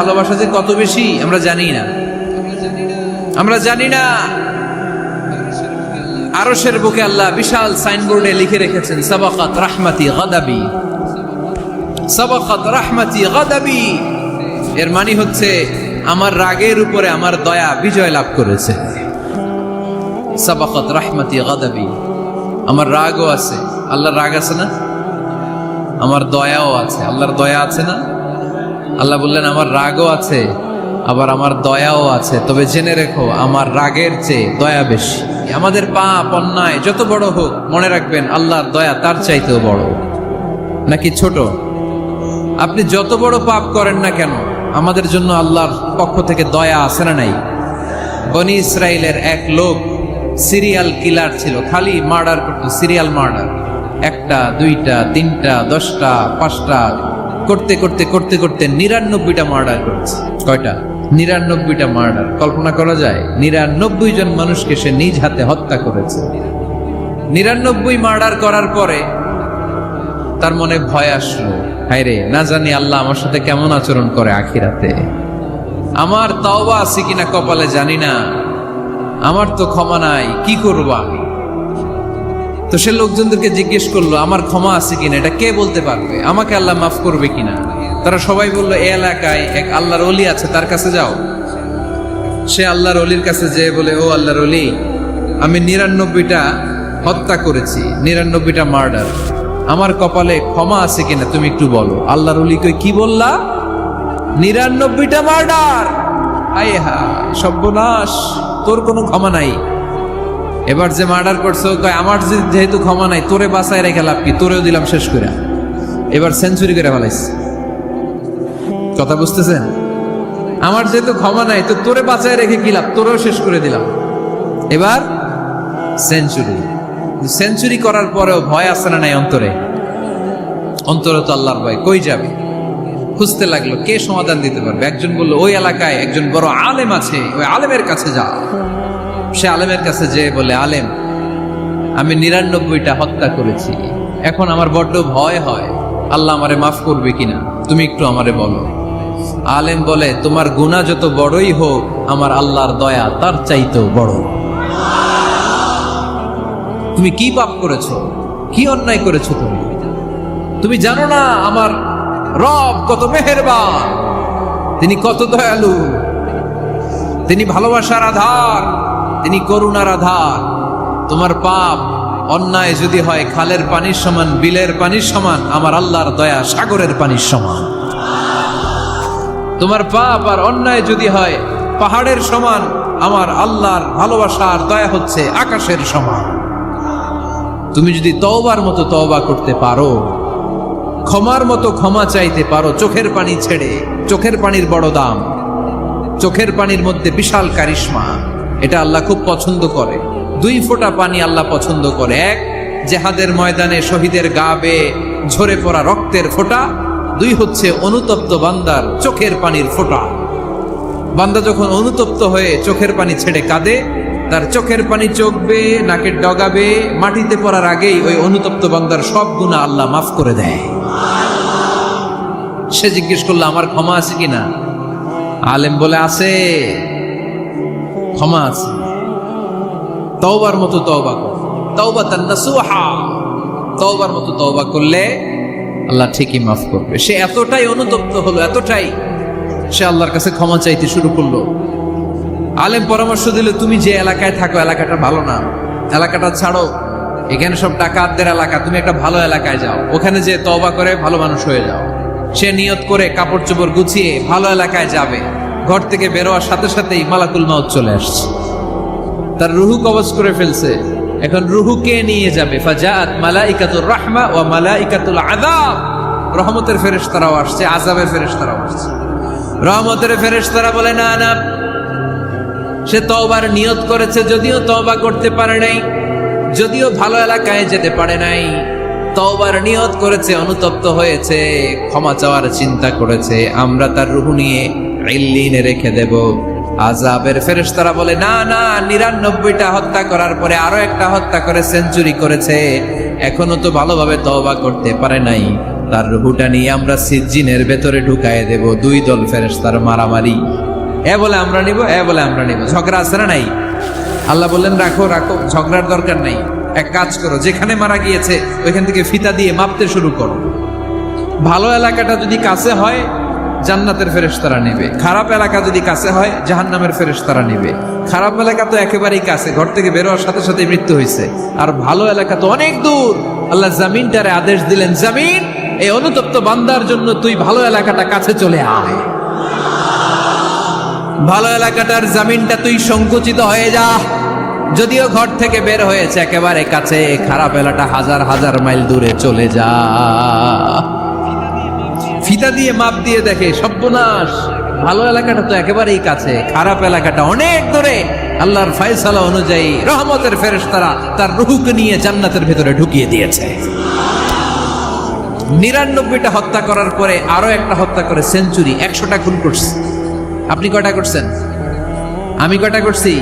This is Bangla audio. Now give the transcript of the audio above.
ভালোবাসা যে কত বেশি আমরা জানি না, আমরা জানি না। আরশের বুকে আল্লাহ বিশাল সাইনবোর্ডে লিখে রেখেছেন সাবাকাত রাহমাতি গাদাবি, সাবাকাত রাহমাতি গাদাবি। এর মানে হচ্ছে আমার রাগের উপরে আমার দয়া বিজয় লাভ করেছে। সাবাকাত রাহমাতি গাদাবি, আমার রাগও আছে, আল্লাহর রাগ আছে না? আমার দয়াও আছে, আল্লাহর দয়া আছে না? আল্লাহ বললেন আমার রাগও আছে, আবার আমার দয়াও আছে, তবে জেনে রেখো আমার রাগের চেয়ে দয়া বেশি। আমাদের পাপ অন্যায় যত বড় হোক, মনে রাখবেন আল্লাহর দয়া তার চাইতেও বড়। নাকি ছোট? আপনি যত বড় পাপ করেন না কেন, আমাদের জন্য আল্লাহর পক্ষ থেকে দয়া আছে না নাই? বনি ইসরাইলের এক লোক সিরিয়াল কিলার ছিল, খালি মার্ডার করতো, সিরিয়াল মার্ডার। একটা, দুইটা, তিনটা, 10টা, 5টা করতে করতে করতে করতে 99টা মার্ডার করেছে। কয়টা? 99টা মার্ডার। কল্পনা করা যায়? 99 জন মানুষকে সে নিজ হাতে হত্যা করেছে। 99 মার্ডার করার পরে তার মনে ভয় আসলো, হায় রে, না জানি আল্লাহ আমার সাথে কেমন আচরণ করে আখিরাতে। আমার তাওবা আছে কিনা কপালে জানি না, আমার তো ক্ষমা নাই, কি করবো আমি? তো সে লোকজনদেরকে জিজ্ঞেস করলো আমার ক্ষমা আছে কিনা, এটা কে বলতে পারবে? আমাকে আল্লাহ মাফ করবে কিনা? তারা সবাই বললো এই এলাকায় এক আল্লাহর ওলি আছে, তার কাছে যাও। সে আল্লাহর ওলির কাছে যেয়ে বলে, ও আল্লাহর ওলি, আমি 99টা হত্যা করেছি, 99টা মার্ডার, আমার কপালে ক্ষমা আছে কিনা তুমি একটু বলো। আল্লাহর ওলি কই, কি বললা? 99টা মার্ডার? আয় হায়, সর্বনাশ, তোর কোনো ক্ষমা নাই। এবার যে মার্ডার করছো কয় আমার যেহেতু ক্ষমা নাই, তোরে বাঁচায় রেখে লাভ কি, তোরেও দিলাম শেষ করে। এবার সেঞ্চুরি করে ফেলাইছে। কথা বুঝতেছেন? আমার যেহেতু ক্ষমা নাই, তো তোরে বাঁচায় রেখে কি লাভ, তোরেও শেষ করে দিলাম। এবার সেঞ্চুরি। সেঞ্চুরি করার পরেও ভয় আসে না নাই অন্তরে? অন্তরে তো আল্লাহর ভয়, কই যাবে? খুঁজতে লাগলো কে সমাধান দিতে পারবে। একজন বললো ওই এলাকায় একজন বড় আলেম আছে, ওই আলেমের কাছে যা। সে আলেমের কাছে যেয়ে বলে, আলেম, আমি 99টা হত্যা করেছি, এখন আমার বড্ড ভয় হয়, আল্লাহ আমারে মাফ করবে কিনা, তুমি একটু আমারে বলো। আলেম বলে, তোমার গুনাহ যত বড়ই হোক, আমার আল্লাহর দয়া তার চাইতেও বড়। তুমি কি পাপ করেছো, কি অন্যায় করেছো? তুমি জানো না আমার রব কত মেহেরবান, তিনি কত দয়ালু, তিনি ভালোবাসার আধার, তিনি করুণার আধার। তোমার পাপ অন্যায় যদি হয় খালের পানির সমান, বিলের পানির সমান, আমার আল্লাহর দয়া সাগরের পানির সমান। তোমার পাপ আর অন্যায় যদি হয় পাহাড়ের সমান, আমার আল্লাহর ভালোবাসার দয়া হচ্ছে আকাশের সমান। তুমি যদি তওবার মতো তওবা করতে পারো, ক্ষমার মতো ক্ষমা চাইতে পারো, চোখের পানি ছেড়ে, চোখের পানির বড় দাম, চোখের পানির মধ্যে বিশাল কারিশমা, এটা আল্লাহ খুব পছন্দ করে। 2 ফোঁটা পানি আল্লাহ পছন্দ করে। এক, জেহাদের ময়দানে শহীদের গা বেয়ে ঝরে পড়া রক্তের ফোঁটা। 2 হচ্ছে অনুতপ্ত বান্দার চোখের পানির ফোঁটা। বান্দা যখন অনুতপ্ত হয়ে চোখের পানি ছেড়ে কাঁদে, তার চোখের পানি চোখ বেয়ে, নাকের ডগা বেয়ে মাটিতে পড়ার আগেই ওই অনুতপ্ত বান্দার সব গুনাহ আল্লাহ মাফ করে দেয়। সে জিজ্ঞেস করলো আমার ক্ষমা আছে কিনা? আলেম বলে আছে, ক্ষমা আছে। তওবার মতো তওবা কর, তাওবাতান নাসুহা, তওবার মতো তওবা করলে আল্লাহ ঠিকই মাফ করবে। সে এতটাই অনুতপ্ত হলো, এতটাই, সে আল্লাহর কাছে ক্ষমা চাইতে শুরু করলো। আলেম পরামর্শ দিল, তুমি যে এলাকায় থাকো এলাকাটা ভালো না, এলাকাটা ছাড়ো, এখানে সব ডাকাতদের এলাকা, তুমি একটা ভালো এলাকায় যাও, ওখানে যে তওবা করে ভালো মানুষ হয়ে যাও। সে নিয়ত করে কাপড় চোপড় গুছিয়ে ভালো এলাকায় যাবে। ঘর থেকে বেরোয়ার সাথে সাথেই মালাকুল মাউত চলে আসছে, তার রুহু কবজ করে ফেলছে। এখন রুহু কে নিয়ে যাবে? ফাজাআত মালাইকাতুর রাহমা ওয়া মালাইকাতুল আযাব। রহমতের ফেরেশতারাও আসছে, আযাবের ফেরেশতারাও আসছে। রহমতের ফেরেশতারা বলে, না না, সে তওবার নিয়ত করেছে, যদিও তওবা করতে পারে নাই, যদিও ভালো এলাকায় যেতে পারে নাই, তওবার নিয়ত করেছে, অনুতপ্ত হয়েছে, ক্ষমা চাওয়ার চিন্তা করেছে, আমরা তার রুহু নিয়ে ইল্লিনে রেখে দেব। আযাবের ফেরেশতারা বলে, না না, 99টা হত্যা করার পরে আরো একটা হত্যা করে সেঞ্চুরি করেছে, এখনো তো ভালোভাবে তওবা করতে পারে নাই, তার রুহুটা নিয়ে আমরা সিজ্জিনের ভেতরে ঢুকায় দেব। দুই দল ফেরেশতার মারামারি, এ বলে আমরা নিব, এ বলে আমরা নিব। ঝগড়া আছে না নাই? আল্লাহ বললেন রাখো রাখো, ঝগড়ার দরকার নাই। এক কাজ করো, যেখানে মারা গিয়েছে ওইখান থেকে ফিতা দিয়ে মাপতে শুরু করো। ভালো এলাকাটা যদি কাছে হয় জান্নাতের ফেরেশতারা নেবে, খারাপ এলাকা যদি কাছে হয় জাহান্নামের ফেরেশতারা নেবে। খারাপ এলাকা তো একেবারেই কাছে, ঘর থেকে বের হওয়ার সাথে সাথে মৃত্যু হয়েছে। আর ভালো এলাকা তো অনেক দূর। আল্লাহ জামিনটারে আদেশ দিলেন, জামিন এই অনুতপ্ত বান্দার জন্য তুই ভালো এলাকাটা কাছে চলে আয়। ভালো এলাকাটার জামিনটা তুই সংকুচিত হয়ে যা। যদিও ঘর থেকে বের হয়েছে একেবারে কাছে, খারাপ এলাকা হাজার হাজার মাইল দূরে চলে যা। ফিতা দিয়ে মাপ দিয়ে দেখে সর্বনাশ, ভালো এলাকাটা তো একেবারেই কাছে, খারাপ এলাকাটা অনেক দূরে। আল্লাহর ফয়সালা অনুযায়ী রহমতের ফেরেশতারা তার রূহকে নিয়ে জান্নাতের ভেতরে ঢুকিয়ে দিয়েছে। 99টা হত্যা করার পরে আরো একটা হত্যা করে সেঞ্চুরি, 100টা খুন করছে। আপনি কয়টা করছেন? আমি কয়টা করছি?